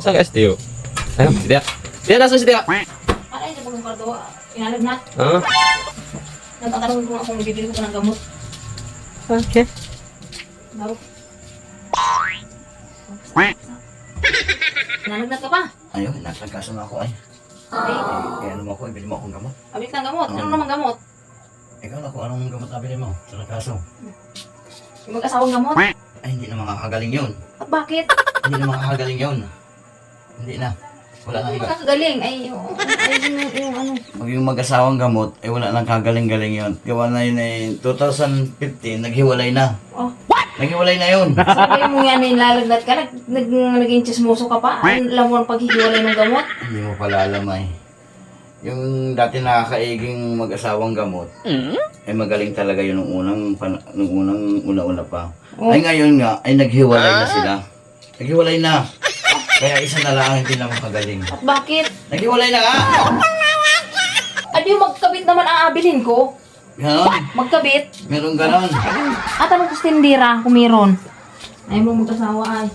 Asa ka, Tio? Ayun, si Tia. Tia, nasa si Tia? Alay, sa pagong kardo, inalag na. Ha? Nagtatanong ko nga kung bibili ko pa ng gamot. Okay. Bago. Nalagnat ka pa? Ayun, nagkakaso na ako ay. Ay, Kaya ano mo ako, ibili mo akong gamot. abit ng gamot. Ano naman gamot? Ikaw na kung anong gamot nabili mo sa nagkaso. Yung mag-asawang gamot? Ay, hindi na makakagaling yun. At bakit? Hindi na makakagaling yun. Hindi na. Wala nang iba. Makakagaling. Ay, yung ano. Pag yung mag-asawang gamot, ay wala nang kagaling-galing yun. Gawa na yun ay 2015, naghiwalay na. Oh, Naghiwalay na yun. sabi mo yan eh, lalagnat ka, naging chismoso ka pa. Alam mo ang paghihiwalay ng gamot? Hindi mo pala alam ay. Yung dati nakakaiging mag-asawang gamot, ay magaling talaga yun nung una-una pa. Oh. Ay ngayon nga, ay naghiwalay na sila. Naghiwalay na. Kaya isa na lang ang hindi na makagaling. At bakit? Naghiwalay na nga! At yung magkabit naman ang abilin ko. Ganon. Magkabit. Meron ganon. At anong gusto tindira kung meron? Ayaw mo mag-asawa ay.